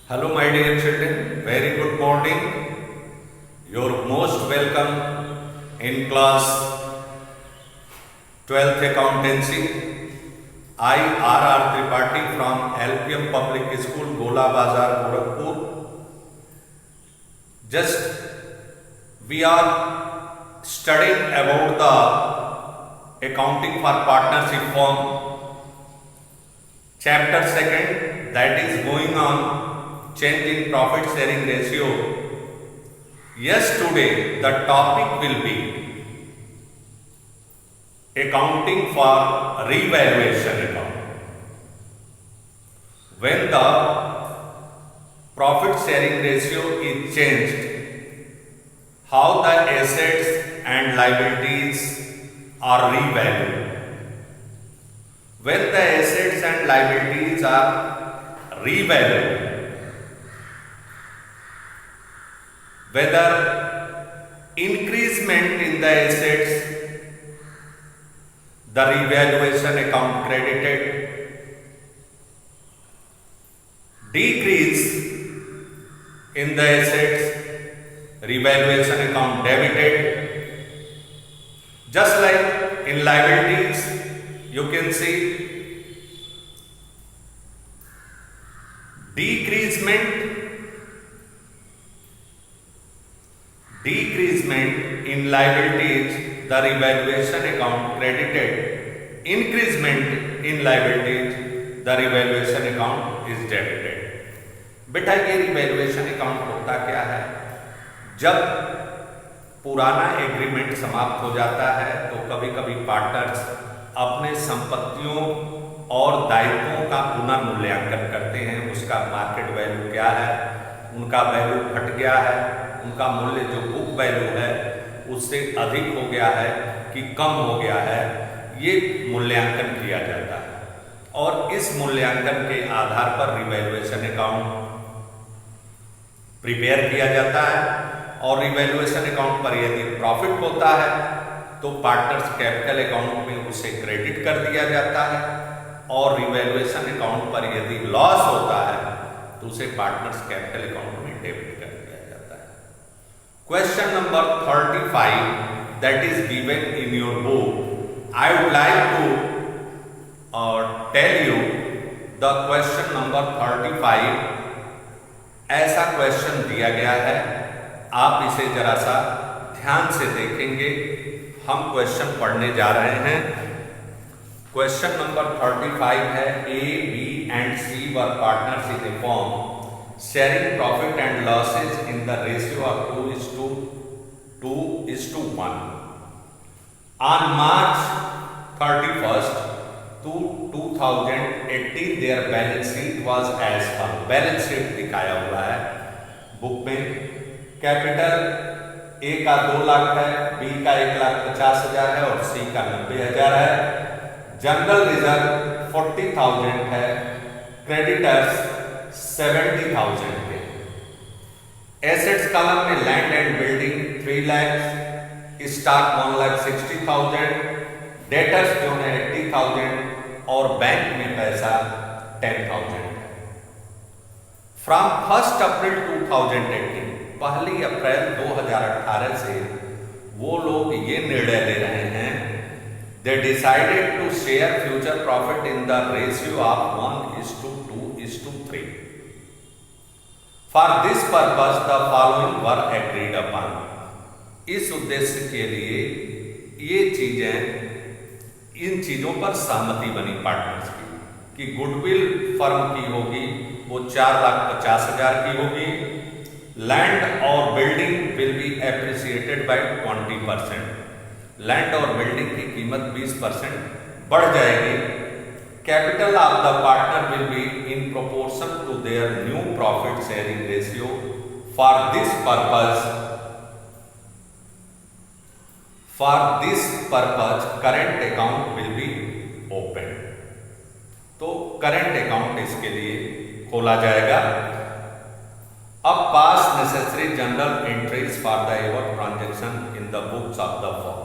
Hello, my dear children. Very good morning. You're most welcome in class 12th Accountancy. I, R. Tripathi from LPM Public School, Gola Bazar, Gorakhpur. Just we are studying about the accounting for partnership firm. Chapter 2nd, that is going on change in profit sharing ratio. Yes, today the topic will be accounting for revaluation account. When the profit sharing ratio is changed, how the assets and liabilities are revalued. When the assets and liabilities are revalued, whether increasement in the assets, the revaluation account credited, decrease in the assets, revaluation account debited. Just like in liabilities, you can see decreasement in liabilities, the revaluation account credited. Increasement in liabilities, the revaluation account is debited. बेटा ये revaluation account होता क्या है? जब पुराना agreement समाप्त हो जाता है तो कभी कभी पार्टनर्स अपने संपत्तियों और दायित्वों का पुनर्मूल्यांकन करते हैं। उसका मार्केट वैल्यू क्या है, उनका वैल्यू घट गया है, उनका मूल्य जो बुक वैल्यू है उससे अधिक हो गया है कि कम हो गया है, ये मूल्यांकन किया जाता है और इस मूल्यांकन के आधार पर रिवैल्यूएशन अकाउंट प्रिपेयर किया जाता है। और रिवैल्यूएशन अकाउंट पर यदि प्रॉफिट होता है तो पार्टनर्स कैपिटल अकाउंट में उसे क्रेडिट कर दिया जाता है और रिवैल्यूएशन अकाउंट पर यदि लॉस होता है तो उसे पार्टनर्स कैपिटल अकाउंट में डेबिट कर दिया जाता है। Question number 35 that is given in your book. I would like to tell you the question number 35. ऐसा क्वेश्चन दिया गया है, आप इसे जरा सा ध्यान से देखेंगे। हम क्वेश्चन पढ़ने जा रहे हैं। क्वेश्चन नंबर 35 है, A, B and C were partners in a firm sharing profit and losses in the ratio of 2:1. On March 31st, 2018 their balance sheet was as follows. Balance sheet दिखाया हुआ है book में। Capital A का 2 लाख है, B का 1,50,000 है और सी का 90,000 है। जनरल रिजर्व 40,000 है, क्रेडिटर्स 70,000 है। एसेट्स कॉलम में land and building 3 lakh, stock 1,60,000, debtors जो है 80,000 और बैंक में पैसा 10,000 है। फ्रॉम 1 अप्रैल 2018, 1 अप्रैल 2018 से वो लोग ये निर्णय ले रहे हैं, they decided to share future profit in the ratio of 1:2:3. For this purpose the following were agreed upon. इस उद्देश्य के लिए ये चीजें, इन चीजों पर सहमति बनी पार्टनर्स की कि गुडविल फर्म की होगी वो 4,50,000 की होगी। लैंड और building will be appreciated by 20%। Land और बिल्डिंग की कीमत 20% बढ़ जाएगी। Capital of the partner will be in proportion to their new profit sharing ratio. For this purpose current account will be open. तो करेंट अकाउंट इसके लिए खोला जाएगा। अब pass necessary general entries for the ever transaction in the books of the firm.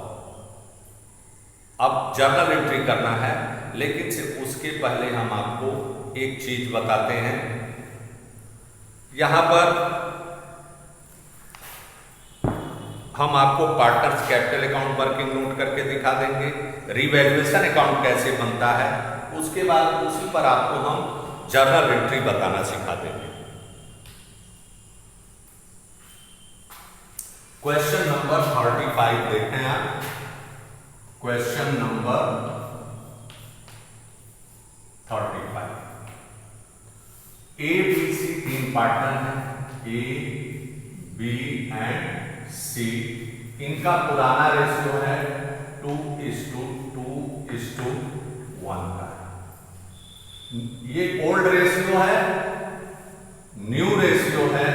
अब journal entry करना है, लेकिन सिर्फ उसके पहले हम आपको एक चीज बताते हैं यहां पर हम आपको partners capital account working note करके दिखा देंगे, रिवैल्यूएशन अकाउंट कैसे बनता है, उसके बाद उसी पर आपको हम जर्नल एंट्री बताना सिखा देंगे। क्वेश्चन नंबर 35 देखें आप। Question number 35, A B C तीन पार्टनर हैं, ए बी एंड सी। इनका पुराना रेशियो है 2:1 का। ये ओल्ड रेशियो है, न्यू रेशियो है,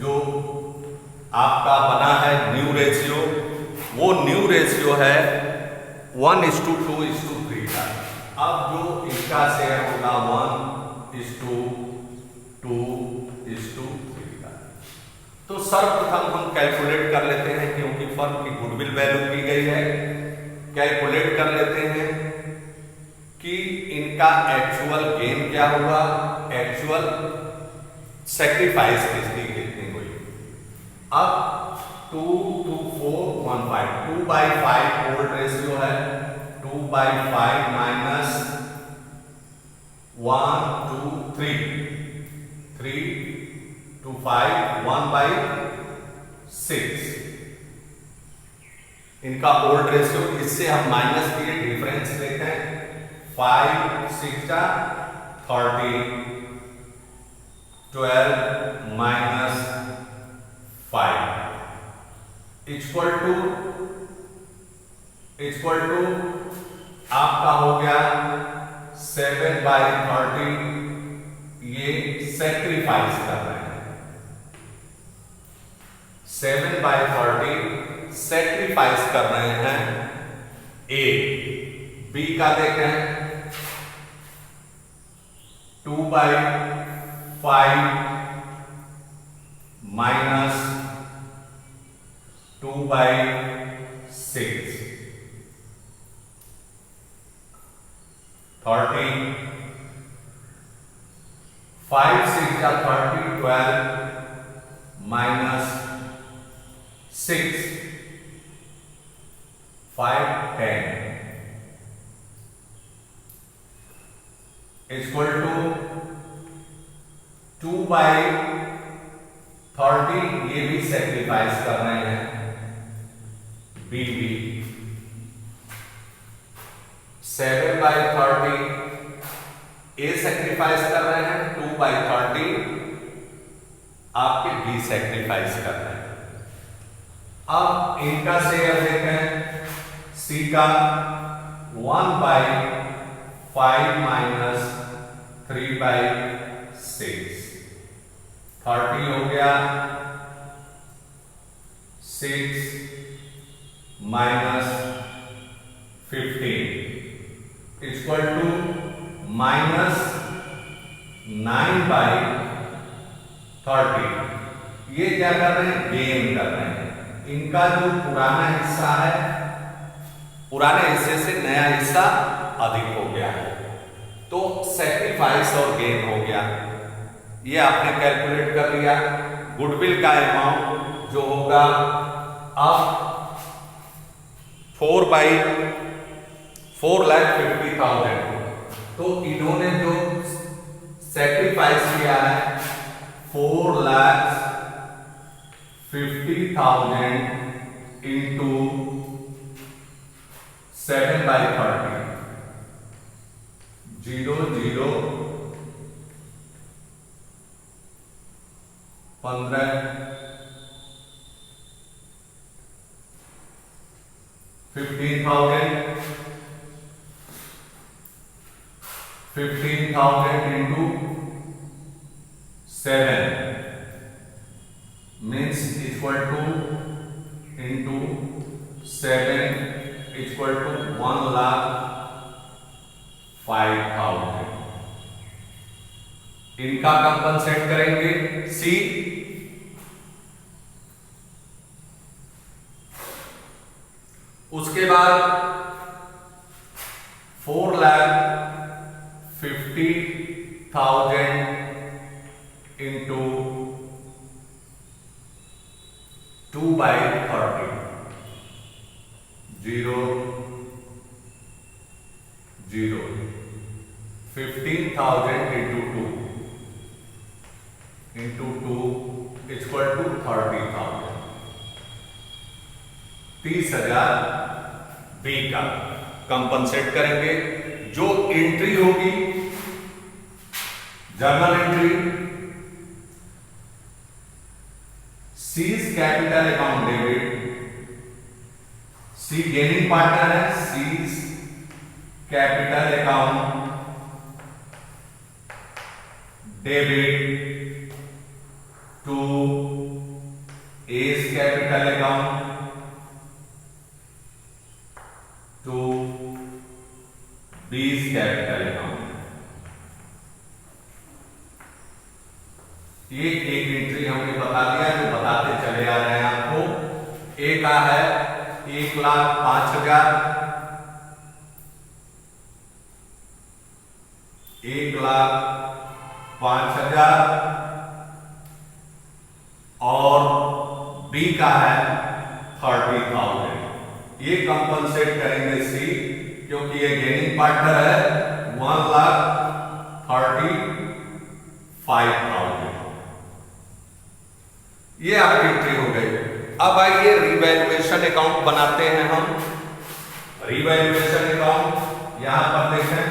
जो आपका बना है न्यू रेशियो, वो न्यू रेशियो है 1:2:3 का। अब जो इसका शेयर होगा 1:2:3 का। तो सर्वप्रथम हम कैलकुलेट कर लेते हैं, क्योंकि फर्म की गुडविल वैल्यू की गई है, कैलकुलेट कर लेते हैं कि इनका एक्चुअल गेन क्या हुआ, एक्चुअल सैक्रिफाइस कितनी हुई। अब 2:4:1:5, 2/5 ओल्ड रेशियो है, 2/5 माइनस 1:2:3, 3:5, 1/6 इनका ओल्ड रेशियो। इससे हम माइनस किए, डिफरेंस देखें, 5×6 30, 12 माइनस 5 इक्वल टू आपका हो गया 7/30। ये सैक्रिफाइस कर रहे हैं, 7/30 सैक्रिफाइस कर रहे हैं ए। बी का देखें 2/5 माइनस 2/6, 30, 5×6 30, 12 माइनस 6, 5, 10 इक्वल टू 2/30। ये भी सैक्रिफाइस कर रहे हैं बी। 7/30 ए सैक्रिफाइस कर रहे हैं, 2/30 आपके बी सैक्रिफाइस कर रहे हैं। अब इनका शेयर देखें, सी का 1/5 माइनस 3/6, 30 हो गया, 6 माइनस 15 इक्वल टू माइनस 9/30। ये क्या कर रहे हैं, गेन कर रहे हैं। इनका जो पुराना हिस्सा है, पुराने हिस्से से नया हिस्सा अधिक हो गया है, तो सैक्रिफाइस और गेन हो गया। ये आपने कैलकुलेट कर लिया। गुडविल का अमाउंट जो होगा अब 4/4,50,000। तो इन्होंने जो सैक्रिफाइस किया है 4,50,000 into 7/30, 0, 0, 15, 15,000 into 7 means equal to into 7 equal to 1,05,000। इनका कंपनसेट करेंगे सी। उसके बाद 4,50,000 into 2/30, 0 0, 15,000 into 2 equal to 30,000, 30,000 B का कंपनसेट करेंगे। जो एंट्री होगी journal entry, C's capital account debit, C gaining partner है, C's capital account debit to A's capital account to B's capital account. ये एक एंट्री हमने बता दिया, जो बताते चले आ रहे हैं आपको। ए का है 1,05,000, 1,05,000 और बी का है 30,000। ये कंपनसेट करेंगे सी, क्योंकि ये गेनिंग पार्टनर है, 1,35,000। ये आपकी एंट्री हो गई। अब आइए रिवैल्यूएशन अकाउंट बनाते हैं हम। रिवैल्यूएशन अकाउंट यहां पर देखें,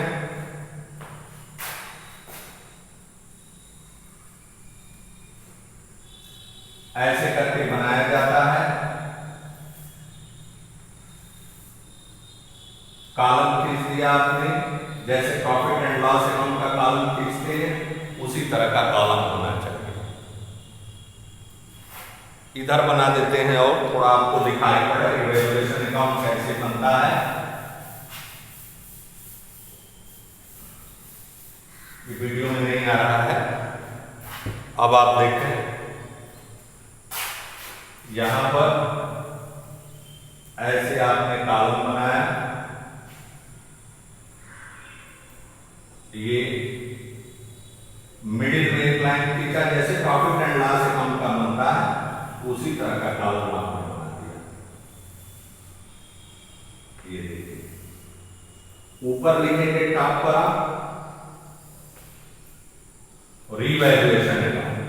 ऐसे करके बनाया जाता है। कॉलम खींच दिया आपने, जैसे प्रॉफिट एंड लॉस अकाउंट का कॉलम खींचते हैं, उसी तरह का कॉलम होना चाहिए। इधर बना देते हैं और थोड़ा आपको दिखाई पड़े रिवैल्यूएशन अकाउंट कैसे बनता है। ये वीडियो में नहीं आ रहा है, अब आप देखें यहां पर ऐसे आपने कॉलम बनाया, ये मिडिल में एक लाइन खींचा, जैसे प्रॉफिट एंड लॉस अकाउंट का बनता है, उसी तरह का कॉलम आपने बना दिया। ये देखिए, ऊपर लिखेंगे टॉप पर आप revaluation account,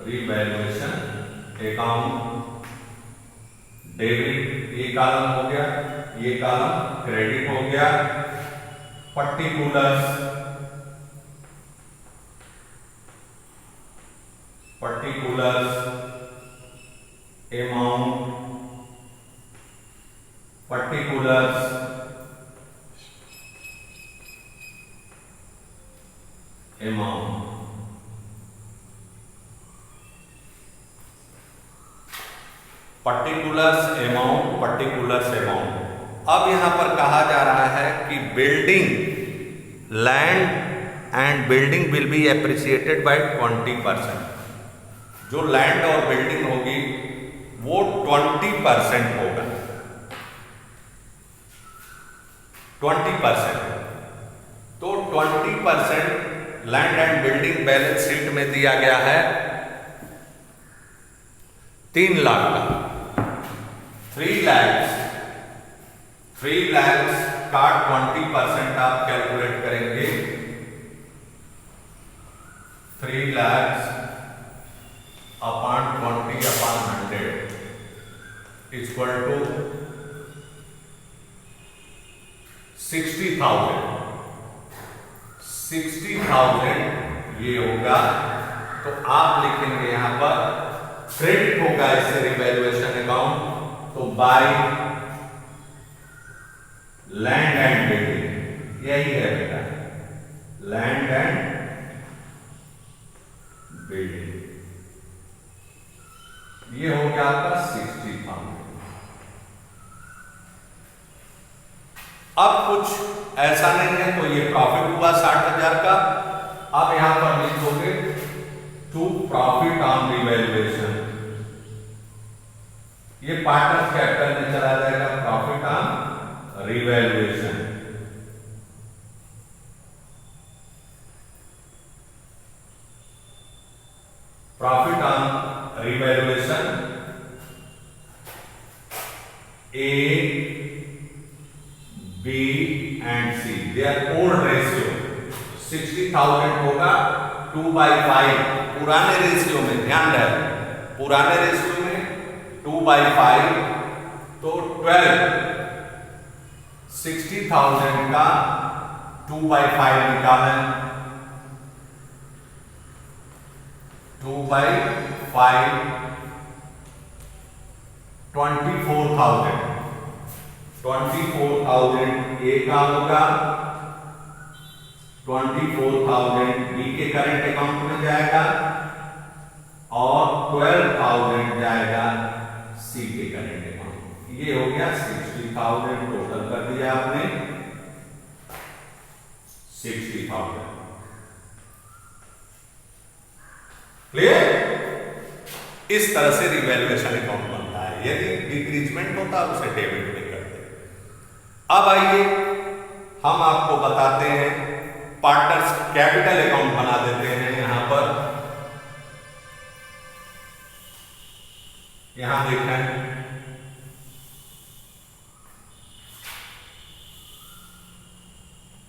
revaluation account debit, ये कॉलम हो गया, ये कॉलम क्रेडिट हो गया। Particulars, particulars amount, particulars amount, particulars amount, particulars amount. अब यहां पर कहा जा रहा है कि building, land and building will be appreciated by 20%। जो लैंड और बिल्डिंग होगी वो 20% होगा, 20%। तो 20% land and building balance sheet में दिया गया है 3 लाख का। 3 लाख का 20% आप कैलकुलेट करेंगे। 3 lakh upon 20 upon 100 equal to 60,000। 60,000 ये होगा। तो आप लिखेंगे यहां पर क्रेडिट होगा इससे रिवैल्यूएशन अकाउंट, तो बाय लैंड एंड बिल्डिंग, यही है बेटा, लैंड एंड बिल्डिंग। ये हो गया आपका 60,000। अब कुछ ऐसा नहीं है, तो ये प्रॉफिट हुआ 60,000 का। अब यहां पर लिखोगे टू प्रॉफिट ऑन रिवैल्यूएशन, ये पार्टनर्स कैपिटल में चला जाएगा, profit on revaluation. Profit on revaluation A, B and C, their old ratio 60,000 होगा 2/5, पुराने रेशियो में, ध्यान रहे पुराने रेशियो में 2/5, तो 60,000 का 2/5 निकालें, 2/5 24,000 ए का होगा, 24,000 बी के करंट अकाउंट में जाएगा और 12,000 जाएगा सी के करंट अकाउंट। ये हो गया 60,000, टोटल कर दिया आपने 60,000। क्लियर? इस तरह से रिवैल्यूएशन अकाउंट बनता है। यदि डिक्रीजमेंट होता है उसे डेबिट में करते हैं। अब आइए हम आपको बताते हैं, पार्टनर्स कैपिटल अकाउंट बना देते हैं। यहां देखें,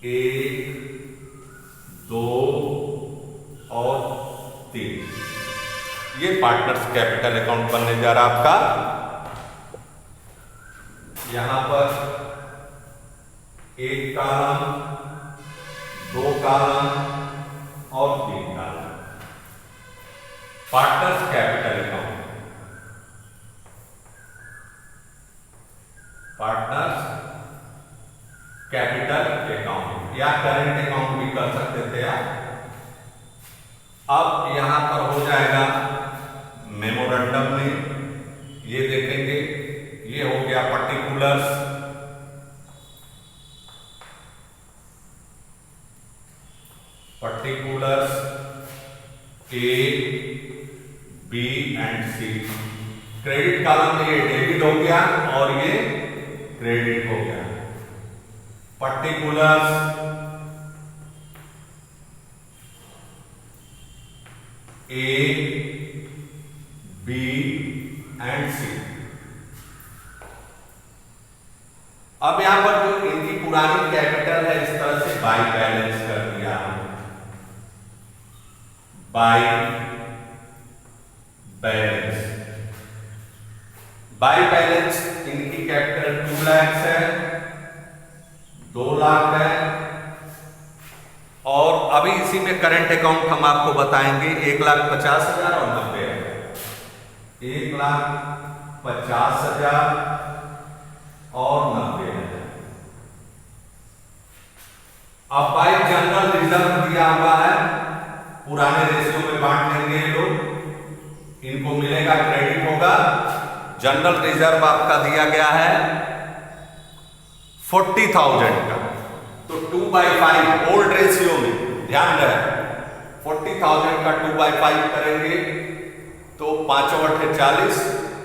एक, दो और 3, ये पार्टनर्स कैपिटल अकाउंट बनने जा रहा आपका। यहां पर एक कॉलम, 2 कॉलम और 3 column, partners capital account, partners capital account या करंट अकाउंट भी कर सकते थे आप। अब यहां पर हो जाएगा मेमोरेंडम में, ये देखेंगे, ये हो गया particulars, A, B and C. Credit column में ये डेबिट हो गया और ये क्रेडिट हो गया। पर्टिकुलर्स ए, बी एंड सी। अब यहां पर जो इनकी पुरानी कैपिटल है, इस तरह से बाई बैलेंस कर दिया, बाई बैलेंस। बाई बैलेंस इनकी कैपिटल 2 लाख है, 2 लाख है, और अभी इसी में करंट अकाउंट हम आपको बताएंगे 1,50,000 और 90,000, 1,50,000 और 90,000। अब बाई जनरल रिजर्व दिया हुआ है, पुराने रेशियो में बांट देंगे लोग, इनको मिलेगा, क्रेडिट होगा। जनरल रिजर्व आपका दिया गया है 40,000 का, तो 2/5 ओल्ड रेशियो में, ध्यान रहे 40,000 का 2/5 करेंगे तो 5 × 8 = 40,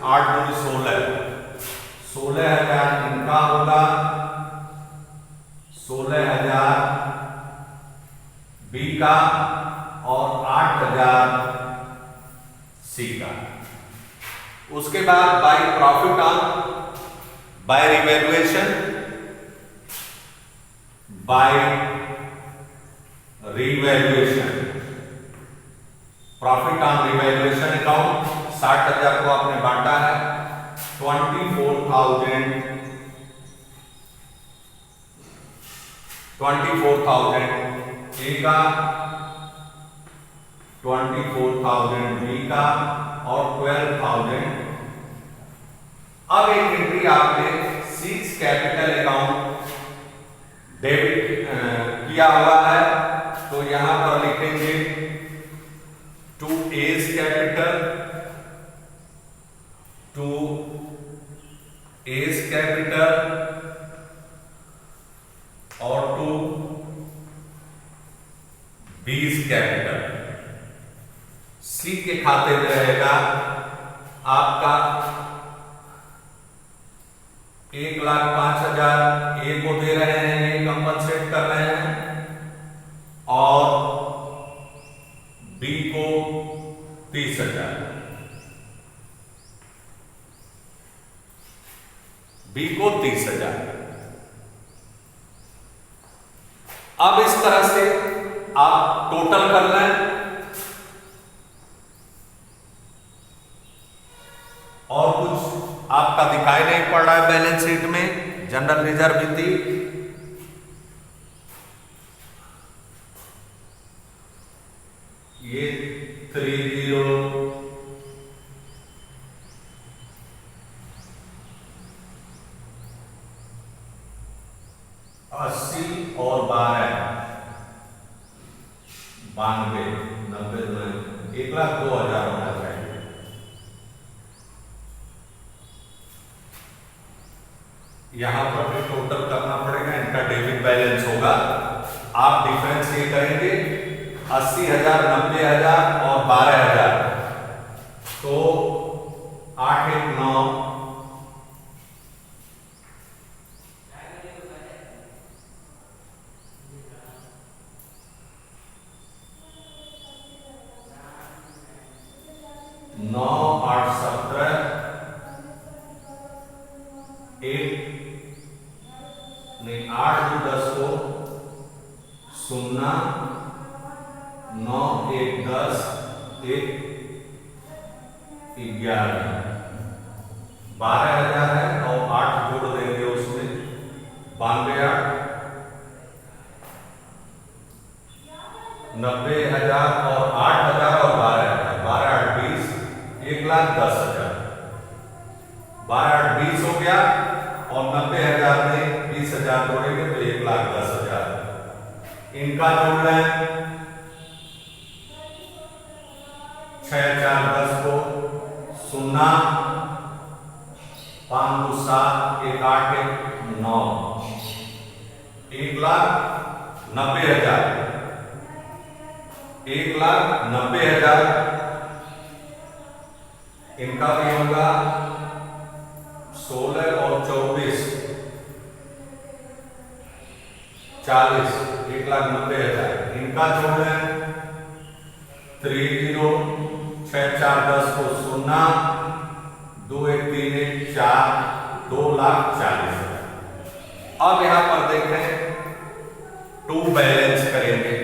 8 × 2 = 16, 16,000 इनका होगा, 16,000 बी का और 8,000 सी का। उसके बाद by profit on by revaluation, by revaluation, profit on revaluation account 60,000 को आपने बांटा है, 24,000 ए का, 24,000 बी का और 12,000। अब एक एंट्री आपने सीज कैपिटल अकाउंट डेबिट किया हुआ है, तो यहां पर लिखेंगे 2 A's कैपिटल, 2 A's कैपिटल और 2 B's कैपिटल। सी के खाते में रहेगा आपका 1,05,000 ए को दे रहे हैं, ये कंपनसेट कर रहे हैं, और बी को 30,000। अब इस तरह से आप टोटल कर लें और कुछ आपका दिखाई नहीं पड़ रहा है बैलेंस शीट में। जनरल रिजर्व थी ये 30 80 और 12 92 90 1,02,000 होना चाहिए। यहां पर भी टोटल करना पड़ेगा, इनका डेबिट बैलेंस होगा। आप डिफरेंस ये करेंगे 80,000 90,000 और 12,000 तो 8 1 9 9 8 17 1 नहीं 8 2 10 को 0 9 1 10 1 11 12,000 है और 8 जोड़ देंगे उसमें 92 90,000 और 8,000 और 12,000 12 8 20 1,10,000 12 8 20 हो गया और 90,000 में 20,000 जोड़ेंगे तो 1,10,000। इनका जोड़ लें 6 4 10 को 0 5 2 7 1 8 1 9 1,90,000 1,90,000 इनका भी होगा 16 और 24 40 1,90,000 इनका जोड़ है 30 6 4 10 को 0 2 1 3 1 4 2,40,000। अब यहां पर देखें टू बैलेंस करेंगे।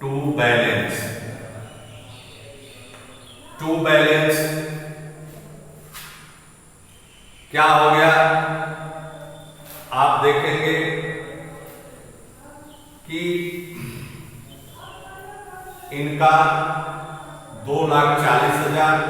टू बैलेंस क्या हो गया, आप देखेंगे कि इनका 2,40,000